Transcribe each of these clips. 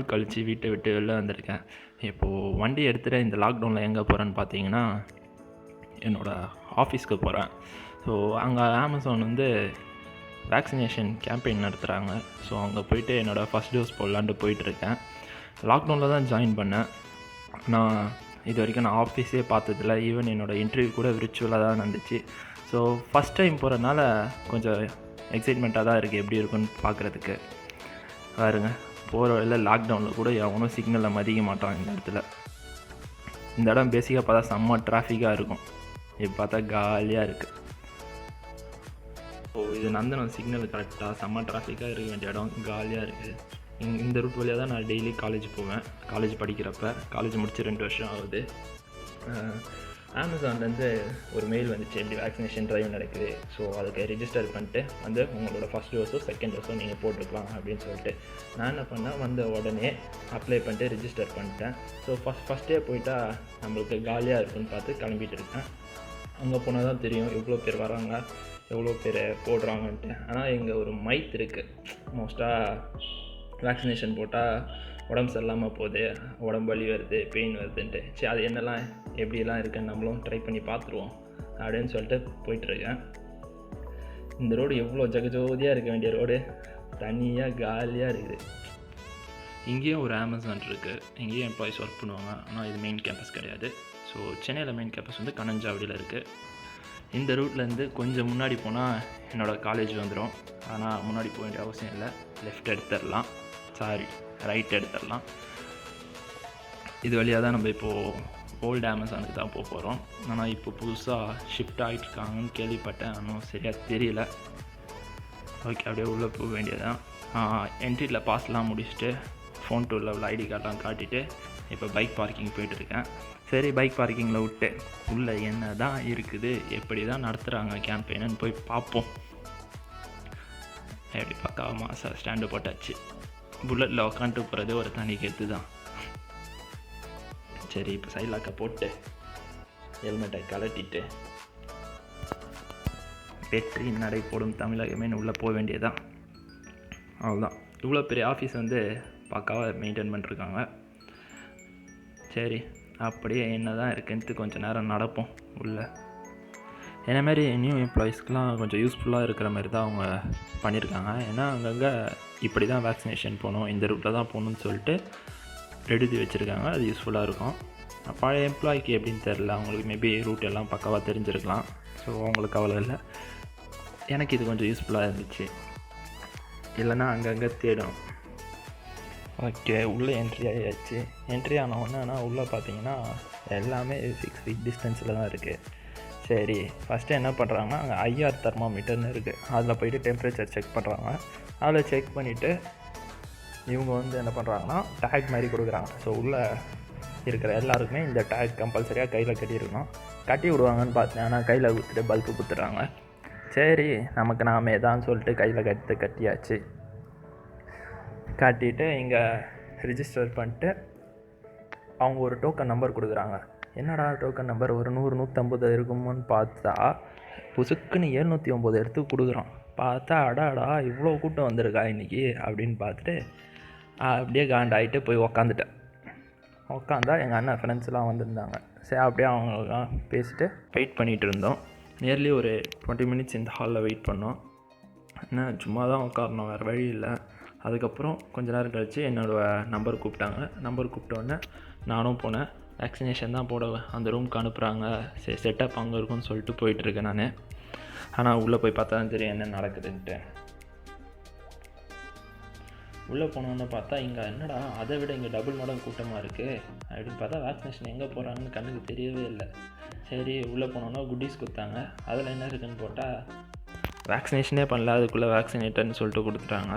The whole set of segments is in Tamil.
நாள் கழித்து வீட்டை விட்டு வெளில வந்திருக்கேன். இப்போது வண்டி எடுத்துகிட்டு இந்த லாக்டவுனில் எங்கே போகிறேன்னு பார்த்தீங்கன்னா, என்னோடய ஆஃபீஸ்க்கு போகிறேன். ஸோ அங்கே அமேசான் வந்து வேக்சினேஷன் கேம்பெயின் நடத்துகிறாங்க. ஸோ அங்கே போயிட்டு என்னோடய ஃபஸ்ட் டோஸ் போடலான்ட்டு போயிட்டுருக்கேன். லாக்டவுனில் தான் ஜாயின் பண்ணேன். நான் இது வரைக்கும் நான் ஆஃபீஸே பார்த்ததில்ல. ஈவன் என்னோடய இன்டர்வியூ கூட விர்ச்சுவலாக தான் நடந்துச்சு. ஸோ ஃபஸ்ட் டைம் போகிறதுனால கொஞ்சம் எக்ஸைட்மெண்ட்டாக தான் இருக்குது எப்படி இருக்குன்னு பார்க்குறதுக்கு. பாருங்க, போகிற வழியில் லாக்டவுனில் கூட எவனும் சிக்னலை மதிக்க மாட்டான் இந்த இடத்துல. இந்த இடம் பேசிக்காக பார்த்தா செம்ம டிராஃபிக்காக இருக்கும். இப்போ பார்த்தா காலியாக இருக்குது. இது நந்தனம் சிக்னல் கரெக்டாக செம்ம டிராஃபிக்காக இருக்க வேண்டிய இடம் காலியாக இருக்குது. இந்த ரூட் வழியாக தான் நான் டெய்லி காலேஜ் போவேன். காலேஜ் படிக்கிறப்ப காலேஜ் முடிச்சு 2 வருஷம் ஆகுது. அமேசான்லேருந்து ஒரு மெயில் வந்துச்சு, எப்படி வேக்சினேஷன் ட்ரைவ் நடக்குது. ஸோ அதுக்கு ரிஜிஸ்டர் பண்ணிட்டு வந்து உங்களோட ஃபஸ்ட் டோஸோ செகண்ட் டோஸோ நீங்கள் போட்டுக்கலாம் அப்படின்னு சொல்லிட்டு நான் என்ன பண்ணேன், வந்த உடனே அப்ளை பண்ணிட்டு ரிஜிஸ்டர் பண்ணிட்டேன். ஸோ ஃபஸ்ட்டே போயிட்டா நம்மளுக்கு காலியாக இருக்குன்னு பார்த்து கிளம்பிட்டு இருக்கேன். அங்கே போனால் தான் தெரியும் எவ்வளோ பேர் வராங்க, எவ்வளோ பேர் போடுறாங்கன்ட்டு. ஆனால் இங்கே ஒரு மைத் இருக்குது, மோஸ்ட்டாக வேக்சினேஷன் போட்டால் உடம்பு சரியில்லாமல் போகுது, உடம்பு வலி வருது, பெயின் வருதுன்ட்டு. சரி, அது என்னெல்லாம் எப்படிலாம் இருக்குன்னு நம்மளும் ட்ரை பண்ணி பார்த்துருவோம் அப்படின்னு சொல்லிட்டு போயிட்டுருக்கேன். இந்த ரோடு எவ்வளோ ஜகஜோதியாக இருக்க வேண்டிய ரோடு தனியாக காலியாக இருக்குது. இங்கேயும் ஒரு அமேசான் இருக்குது, இங்கேயும் எம்ப்ளாயிஸ் ஒர்க் பண்ணுவாங்க. ஆனால் இது மெயின் கேம்பஸ் கிடையாது. ஸோ சென்னையில் மெயின் கேம்பஸ் வந்து கண்ணஞ்சாவடியில் இருக்குது. இந்த ரூட்லேருந்து கொஞ்சம் முன்னாடி போனால் என்னோடய காலேஜ் வந்துடும். ஆனால் முன்னாடி போக வேண்டிய அவசியம் இல்லை, லெஃப்ட் எடுத்துடலாம், ரைட் எடுத்துடலாம். இது வழியாக தான் நம்ம இப்போது ஓல்டு அமேசானுக்கு தான் போக போகிறோம். ஆனால் இப்போ புதுசாக ஷிஃப்ட் ஆகிட்டுருக்காங்கன்னு கேள்விப்பட்டேன், இன்னும் சரியாக தெரியல. ஓகே, அப்படியே உள்ளே போக வேண்டியதான். என்ட்ரியில் பாஸ்லாம் முடிச்சுட்டு ஃபோன் டூ லெவல் ஐடி கார்டெலாம் காட்டிட்டு இப்போ பைக் பார்க்கிங் போயிட்டுருக்கேன். சரி, பைக் பார்க்கிங்கில் விட்டு உள்ளே என்ன தான் இருக்குது, எப்படி தான் நடத்துகிறாங்க கேம்பெயின்னு போய் பார்ப்போம். எப்படி பக்காவாக மாதம் ஸ்டாண்டு போட்டாச்சு. புல்லட்டில் உக்காந்துட்டு போகிறது ஒரு தனி கெத்து தான். சரி, இப்போ சைலாக்கை போட்டு ஹெல்மெட்டை கலட்டிட்டு வெற்றி நடை போடும் தமிழகமே உள்ளே போக வேண்டியதுதான். அவ்வளோதான். இவ்வளோ பெரிய ஆஃபீஸ் வந்து பக்காவாக மெயின்டைன் பண்ணிருக்காங்க. சரி, அப்படியே என்ன தான் இருக்குன்ட்டு கொஞ்சம் நேரம் நடப்போம் உள்ளே. என்ன மாதிரி நியூ எம்ப்ளாயீஸ்க்கெலாம் கொஞ்சம் யூஸ்ஃபுல்லாக இருக்கிற மாதிரி தான் அவங்க பண்ணியிருக்காங்க. ஏன்னா அங்கங்கே இப்படி தான் வேக்சினேஷன் போகணும், இந்த ரூட்டில் தான் போகணுன்னு சொல்லிட்டு எழுதி வச்சுருக்காங்க. அது யூஸ்ஃபுல்லாக இருக்கும். பழைய எம்ப்ளாய்க்கு எப்படின்னு தெரில, அவங்களுக்கு மேபி ரூட் எல்லாம் பக்காவாக தெரிஞ்சிருக்கலாம். ஸோ அவங்களுக்கு அவ்வளோ இல்லை. எனக்கு இது கொஞ்சம் யூஸ்ஃபுல்லாக இருந்துச்சு. இல்லைன்னா அங்கங்கே தேடும். ஓகே, உள்ளே என்ட்ரி ஆகியாச்சு. என்ட்ரி ஆன உடனே ஆனால் உள்ளே பார்த்தீங்கன்னா எல்லாமே 6 feet டிஸ்டன்ஸில் தான் இருக்குது. சரி, ஃபஸ்ட்டு என்ன பண்ணுறாங்கன்னா, அங்கே ஐஆர் தெர்மாமீட்டர்னு இருக்குது, அதில் போய்ட்டு டெம்பரேச்சர் செக் பண்ணுறாங்க. அதில் செக் பண்ணிவிட்டு இவங்க வந்து என்ன பண்ணுறாங்கன்னா டேக் மாதிரி கொடுக்குறாங்க. ஸோ உள்ளே இருக்கிற எல்லாருக்குமே இந்த டேக் கம்பல்சரியாக கையில் கட்டியிருக்கணும். கட்டி விடுவாங்கன்னு பார்த்தேன், ஆனால் கையில் கொடுத்துட்டு பல்பு கொடுத்துட்றாங்க. சரி, நமக்கு நாமே தான் சொல்லிட்டு கையில் கட்டியாச்சு. கட்டிட்டு இங்கே ரிஜிஸ்டர் பண்ணிட்டு அவங்க ஒரு டோக்கன் நம்பர் கொடுக்குறாங்க. என்னடா டோக்கன் நம்பர் ஒரு 100-150 இருக்குமோன்னு பார்த்தா புசுக்குன்னு 709 எடுத்து கொடுக்குறோம். பார்த்தா அடாடா இவ்வளோ கூட்டம் வந்திருக்கா இன்றைக்கி அப்படின்னு பார்த்துட்டு அப்படியே காண்டாகிட்டு போய் உக்காந்துட்டேன். உக்காந்தா எங்கள் அண்ணன் ஃப்ரெண்ட்ஸ்லாம் வந்திருந்தாங்க. சரி, அப்படியே அவங்களுக்கெல்லாம் பேசிட்டு வெயிட் பண்ணிகிட்டு இருந்தோம். நியர்லி ஒரு 20 minutes இந்த ஹாலில் வெயிட் பண்ணோம். என்ன சும்மா தான் உட்காரணும், வேறு வழி இல்லை. அதுக்கப்புறம் கொஞ்ச நேரம் கழித்து என்னோடய நம்பர் கூப்பிட்டாங்க. நம்பர் கூப்பிட்டோன்னே நானும் போனேன். வேக்சினேஷன் தான் போட அந்த ரூமுக்கு அனுப்புகிறாங்க. சரி, செட்டப் அங்கே இருக்குன்னு சொல்லிட்டு போயிட்டுருக்கேன் நான். ஆனால் உள்ளே போய் பார்த்தா தான் தெரியும் என்ன நடக்குதுன்ட்டு. உள்ளே போனோன்னு பார்த்தா இங்கே என்னடா அதை விட இங்கே டபுள் மடங்கு கூட்டமாக இருக்குது அப்படின்னு பார்த்தா வேக்சினேஷன் எங்கே போகிறாங்கன்னு கண்ணுக்கு தெரியவே இல்லை. சரி, உள்ளே போனோன்னா குட்டீஸ் கொடுத்தாங்க. அதில் என்ன இருக்குதுன்னு போட்டால் வேக்சினேஷனே பண்ணல, அதுக்குள்ளே வேக்சினேட்டர்னு சொல்லிட்டு கொடுத்துட்டாங்க.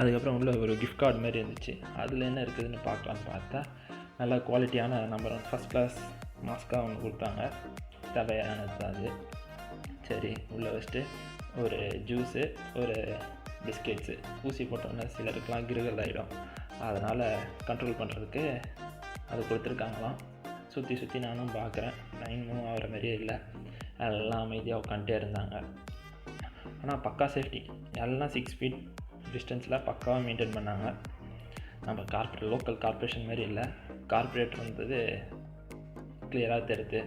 அதுக்கப்புறம் உள்ள ஒரு கிஃப்ட் கார்டு மாதிரி இருந்துச்சு. அதில் என்ன இருக்குதுன்னு பார்க்கலான்னு பார்த்தா நல்லா குவாலிட்டியான நம்பர் 1 கிளாஸ் மாஸ்க்காக ஒன்று கொடுத்தாங்க. தேவையானது அது. சரி, உள்ளே வச்சுட்டு ஒரு ஜூஸு, ஒரு பிஸ்கெட்ஸு. ஊசி போட்டோன்னே சிலருக்கெலாம் கிருகல் ஆகிடும், அதனால் கண்ட்ரோல் பண்ணுறதுக்கு அது கொடுத்துருக்காங்களாம். சுற்றி நானும் பார்க்குறேன். லைன் மூவ் ஆகிற மாதிரியே இல்லை, எல்லாம் அமைதியாக உட்காந்துட்டே இருந்தாங்க. ஆனால் பக்கா சேஃப்டி, எல்லாம் 6 feet டிஸ்டன்ஸில் பக்காவாக மெயின்டைன் பண்ணாங்க. நம்ம லோக்கல் கார்ப்பரேஷன் மாதிரி இல்லை. கார்ப்பரேட் வந்தது கிளியராக தெரியுது,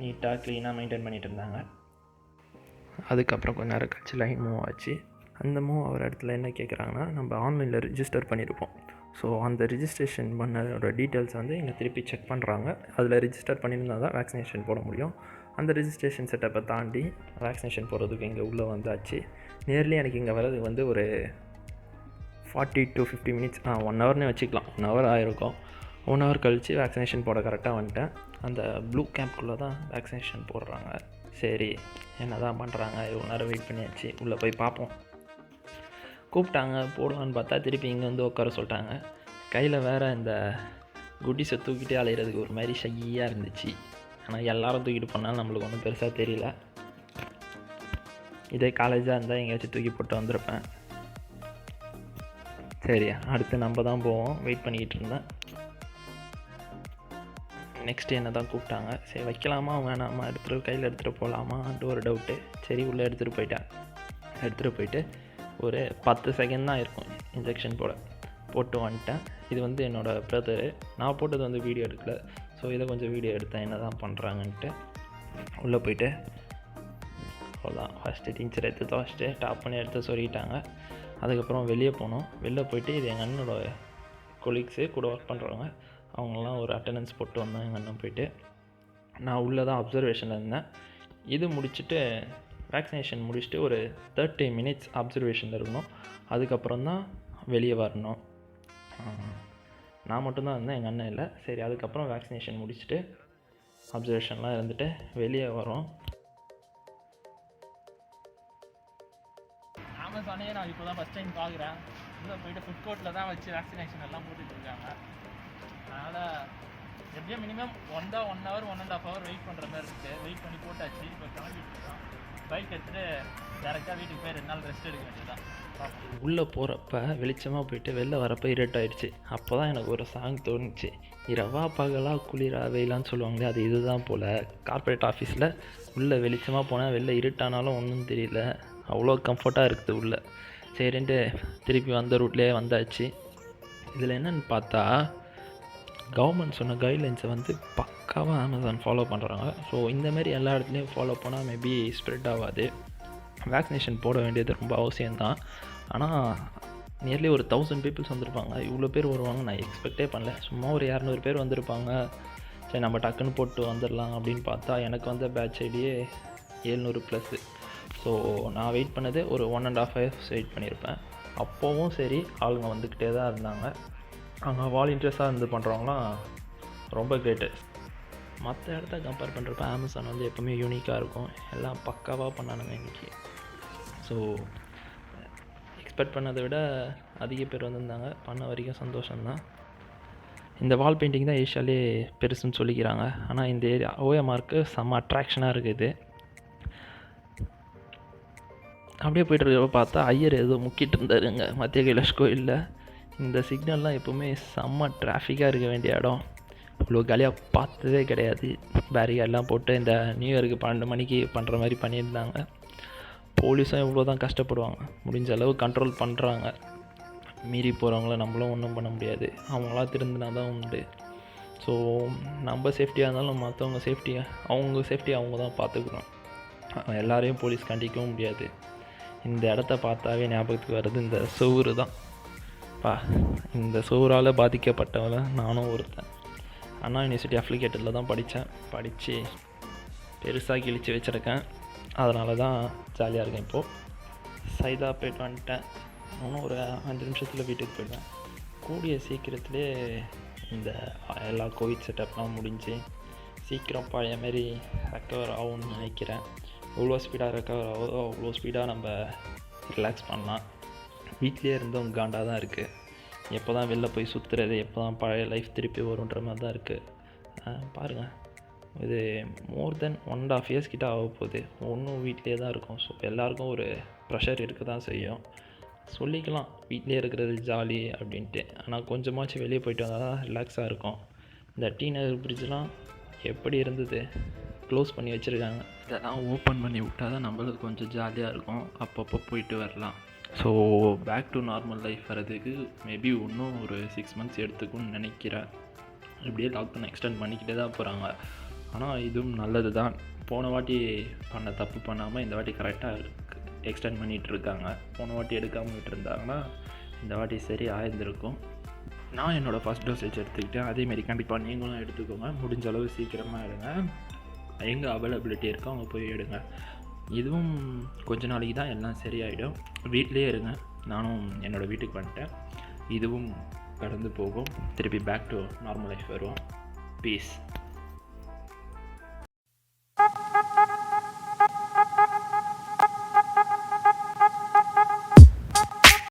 நீட்டாக க்ளீனாக மெயின்டைன் பண்ணிகிட்டு இருந்தாங்க. அதுக்கப்புறம் கொஞ்ச நேரம் கழிச்சு லைன் மூவ் ஆச்சு. அந்த மூவ் ஆகிற இடத்துல என்ன கேட்குறாங்கன்னா, நம்ம ஆன்லைனில் ரிஜிஸ்டர் பண்ணியிருப்போம். ஸோ அந்த ரிஜிஸ்ட்ரேஷன் பண்ணோட டீட்டெயில்ஸ் வந்து இங்கே திருப்பி செக் பண்ணுறாங்க. அதில் ரிஜிஸ்டர் பண்ணியிருந்தால் தான் வேக்சினேஷன் போட முடியும். அந்த ரிஜிஸ்ட்ரேஷன் செட்டப்பை தாண்டி வேக்சினேஷன் போடுறதுக்கு இங்கே உள்ளே வந்தாச்சு. நியர்லி எனக்கு இங்கே வர்றது வந்து ஒரு 40 to 50 மினிட்ஸ், 1 ஹவர்னே வச்சுக்கலாம். 1 ஹவர் ஆகிருக்கும். 1 ஹவர் கழித்து வேக்சினேஷன் போட கரெக்டாக வந்துட்டேன். அந்த ப்ளூ கேம்ப்குள்ளே தான் வேக்சினேஷன் போடுறாங்க. சரி, என்ன தான் பண்ணுறாங்க, இவ்வளோ நேரம் வெயிட் பண்ணியாச்சு, உள்ளே போய் பார்ப்போம். கூப்பிட்டாங்க போடலான்னு பார்த்தா திருப்பி இங்கே வந்து உட்கார சொல்லிட்டாங்க. கையில் வேறு இந்த குட்டிஸை தூக்கிட்டே அலையிறதுக்கு ஒரு மாதிரி ஷையாக இருந்துச்சு. ஆனால் எல்லாரும் தூக்கிட்டு போனாலும் நம்மளுக்கு ஒன்றும் பெருசாக தெரியல. இதே காலேஜாக இருந்தால் எங்கேயாச்சும் தூக்கி போட்டு வந்திருப்பேன். சரி, அடுத்து நம்ம தான் போவோம். வெயிட் பண்ணிக்கிட்டு இருந்தேன். நெக்ஸ்ட்டு என்ன தான் கூப்பிட்டாங்க. சரி, வைக்கலாமா வேணாமா, கையில் எடுத்துகிட்டு போகலாமான்ட்டு ஒரு டவுட்டு. சரி, உள்ளே எடுத்துகிட்டு போயிட்டு ஒரு 10 செகண்ட் தான் இருக்கும் இன்ஜெக்ஷன் போட்டு வந்துட்டேன். இது வந்து என்னோடய பிரதரு. நான் போட்டது வந்து வீடியோ எடுக்கல. ஸோ இதை கொஞ்சம் வீடியோ எடுத்தேன் என்ன தான் பண்ணுறாங்கன்ட்டு. உள்ளே போயிட்டு அவ்வளோதான், ஃபஸ்ட்டு டீச்சர் எடுத்து துவச்சிட்டு டாப் பண்ணி எடுத்து சொல்லிட்டாங்க. அதுக்கப்புறம் வெளியே போனோம். வெளில போயிட்டு இது எங்கள் அண்ணனோட கொலீக்ஸு கூட ஒர்க் பண்ணுறவங்க, அவங்களாம் ஒரு அட்டண்டன்ஸ் போட்டு வந்தோம். எங்கள் அண்ணன் போயிட்டு நான் உள்ளே தான் அப்சர்வேஷனில் இருந்தேன். இது முடிச்சுட்டு வேக்சினேஷன் முடிச்சுட்டு ஒரு 30 மினிட்ஸ் அப்சர்வேஷனில் இருக்கணும். அதுக்கப்புறம் தான் வெளியே வரணும். நான் மட்டும்தான் இருந்தேன், எங்கள் அண்ணன் இல்லை. சரி, அதுக்கப்புறம் வேக்சினேஷன் முடிச்சுட்டு அப்சர்வேஷன்லாம் இருந்துட்டு வெளியே வரோம். அமேசானே நான் இப்போ தான் ஃபஸ்ட் டைம் பார்க்குறேன். உள்ளே போயிட்டு ஃபுட் கோர்ட்டில் தான் வச்சு வேக்சினேஷன் எல்லாம் போட்டுட்ருக்காங்க. அதனால் எப்படியும் மினிமம் 1 ஹவர் 1.5 ஹவர் வெயிட் பண்ணுற மாதிரி இருக்குது. வெயிட் பண்ணி போட்டாச்சு. இப்போ கிளம்பிட்டு இருக்கோம். பைக் எடுத்துகிட்டு டேரெக்டாக வீட்டுக்கு போய் 2 நாள் ரெஸ்ட் எடுக்க வேண்டியதான். உள்ளே போகிறப்ப வெளிச்சமாக போயிட்டு வெளில வரப்போ இருட்டாயிடுச்சு. அப்போ தான் எனக்கு ஒரு சாங் தோணுச்சு. இரவா பகலா குளிரா வெயிலான்னு சொல்லுவாங்களே, அது இதுதான் போல். கார்ப்பரேட் ஆஃபீஸில் உள்ளே வெளிச்சமாக போனால் வெளில இருட்டானாலும் ஒன்றும் தெரியல, அவ்வளோ கம்ஃபர்ட்டாக இருக்குது உள்ளே. சரின்ட்டு திருப்பி வந்த ரூட்லேயே வந்தாச்சு. இதில் என்னென்னு பார்த்தா, கவர்மெண்ட் சொன்ன கைட்லைன்ஸை வந்து பக்காவாக அமேசான் ஃபாலோ பண்ணுறாங்க. ஸோ இந்தமாரி எல்லா இடத்துலையும் ஃபாலோ பண்ணால் மேபி ஸ்ப்ரெட் ஆகாது. வேக்சினேஷன் போட வேண்டியது ரொம்ப அவசியம்தான். ஆனால் நியர்லி ஒரு 1000 பீப்புள்ஸ் வந்திருப்பாங்க. இவ்வளோ பேர் வருவாங்க நான் எக்ஸ்பெக்டே பண்ணல. சும்மா ஒரு 200 பேர் வந்திருப்பாங்க. சரி, நம்ம டக்குன்னு போட்டு வந்துடலாம் அப்படின்னு பார்த்தா எனக்கு வந்த பேட்ச் ஐடியே 700+. ஸோ நான் வெயிட் பண்ணது ஒரு 1.5 hours வெயிட் பண்ணியிருப்பேன். அப்போவும் சரி, ஆளுங்க வந்துக்கிட்டே தான் இருந்தாங்க. அங்கே வாலண்டியர்ஸாக இருந்து பண்ணுறவங்களாம் ரொம்ப கிரேட்டு. மற்ற இடத்த கம்பேர் பண்ணுறப்ப அமேசான் வந்து எப்போவுமே யூனிக்காக இருக்கும். எல்லாம் பக்காவாக பண்ணானுங்க இன்றைக்கி. ஸோ எக்ஸ்பெக்ட் பண்ணதை விட அதிக பேர் வந்திருந்தாங்க. பண்ண வரைக்கும் சந்தோஷம்தான். இந்த வால் பெயிண்டிங் தான் ஏஷியாலே பெருசுன்னு சொல்லிக்கிறாங்க. ஆனால் இந்த ஏரியா ஓஎம்ஆருக்கு செம்ம அட்ராக்ஷனாக இருக்குது. அப்படியே போய்ட்டு இருக்கப்போ பார்த்தா ஐயர் ஏதோ முக்கிட்டு இருந்தாருங்க மத்திய கைலாஷ் கோயிலில். இந்த சிக்னல்லாம் எப்போவுமே செம்ம டிராஃபிக்காக இருக்க வேண்டிய இடம். இவ்வளோ காலியாக பார்த்ததே கிடையாது. பேரிகார்டெலாம் போட்டு இந்த நியூ இயருக்கு 12 மணிக்கு பண்ணுற மாதிரி பண்ணியிருந்தாங்க. போலீஸும் இவ்வளோ தான் கஷ்டப்படுவாங்க. முடிஞ்ச அளவு கண்ட்ரோல் பண்ணுறாங்க. மீறி போகிறவங்கள நம்மளும் ஒன்றும் பண்ண முடியாது. அவங்களாம் திருந்தினா தான் உண்டு. ஸோ நம்ம சேஃப்டியாக இருந்தாலும் மற்றவங்க அவங்க சேஃப்டியை அவங்க தான் பார்த்துக்கணும். எல்லாரையும் போலீஸ் கண்டிக்கவும் முடியாது. இந்த இடத்த பார்த்தாவே ஞாபகத்துக்கு வர்றது இந்த சுவுரு தான். இந்த சுவரால் பாதிக்கப்பட்டவளை நானும் ஒருத்தன். அண்ணா யூனிவர்சிட்டி அஃபிலிகேட்டடில் தான் படித்து பெருசாக கிழிச்சு வச்சுருக்கேன். அதனால தான் ஜாலியாக இருக்கேன். இப்போது சைதாப்பேட் வந்துட்டேன். இன்னும் ஒரு 5 நிமிஷத்தில் வீட்டுக்கு போயிடுவேன். கூடிய சீக்கிரத்துலேயே இந்த எல்லா கோவிட் செட்டப்லாம் முடிஞ்சு சீக்கிரம் பழைய மாரி ரெக்கவர் ஆகும்னு நினைக்கிறேன். எவ்வளோ ஸ்பீடாக ரெக்கவர் ஆகுதோ அவ்வளோ ஸ்பீடாக நம்ம ரிலாக்ஸ் பண்ணலாம். வீட்லேயே இருந்தவங்க காண்டாக தான் இருக்குது. எப்போ தான் வெளில போய் சுற்றுறது, எப்போ தான் பழைய லைஃப் திருப்பி வருன்ற மாதிரி தான் இருக்குது. பாருங்கள், இது மோர் தென் 1.5 years கிட்ட ஆக போகுது. ஒன்றும் வீட்லேயே தான் இருக்கும். ஸோ எல்லாருக்கும் ஒரு ப்ரெஷர் இருக்க தான் செய்யும். சொல்லிக்கலாம் வீட்லேயே இருக்கிறது ஜாலி அப்படின்ட்டு. ஆனால் கொஞ்சமாச்சும் வெளியே போயிட்டு வந்தால் தான் ரிலாக்ஸாக இருக்கும். இந்த டீநகர் பிரிட்ஜெலாம் எப்படி இருந்தது, க்ளோஸ் பண்ணி வச்சுருக்காங்க. இதெல்லாம் ஓப்பன் பண்ணி விட்டால் தான் நம்மளுக்கு கொஞ்சம் ஜாலியாக இருக்கும். அப்பப்போ போயிட்டு வரலாம். So back to normal life வரதுக்கு மேபி இன்னும் ஒரு 6 months எடுத்துக்கும்னு நினைக்கிறேன். இப்படியே லாக்டவுன் எக்ஸ்டெண்ட் பண்ணிக்கிட்டே தான் போகிறாங்க. ஆனால் இதுவும் நல்லது தான். போன வாட்டி பண்ண தப்பு பண்ணாமல் இந்த வாட்டி கரெக்டாக எக்ஸ்டெண்ட் பண்ணிகிட்ருக்காங்க. போன வாட்டி எடுக்காமல் விட்டுருந்தாங்கன்னா இந்த வாட்டி சரி ஆயிருந்திருக்கும். நான் என்னோடய ஃபஸ்ட் டோசேஜ் எடுத்துக்கிட்டேன். அதேமாரி கண்டிப்பாக நீங்களும் எடுத்துக்கோங்க. முடிஞ்ச அளவு சீக்கிரமாக எடுங்க. எங்கே அவைலபிலிட்டி இருக்கோ அங்கே போய் எடுங்க. இதுவும் கொஞ்ச நாளைக்கு தான் எல்லாம் சரியாயிடும். வீட்டிலே இருங்க. நானும் என்னோடய வீட்டுக்கு வந்துட்டேன். இதுவும் கடந்து போகும். திருப்பி பேக் டு நார்மல் லைஃப் வருவோம். பீஸ்.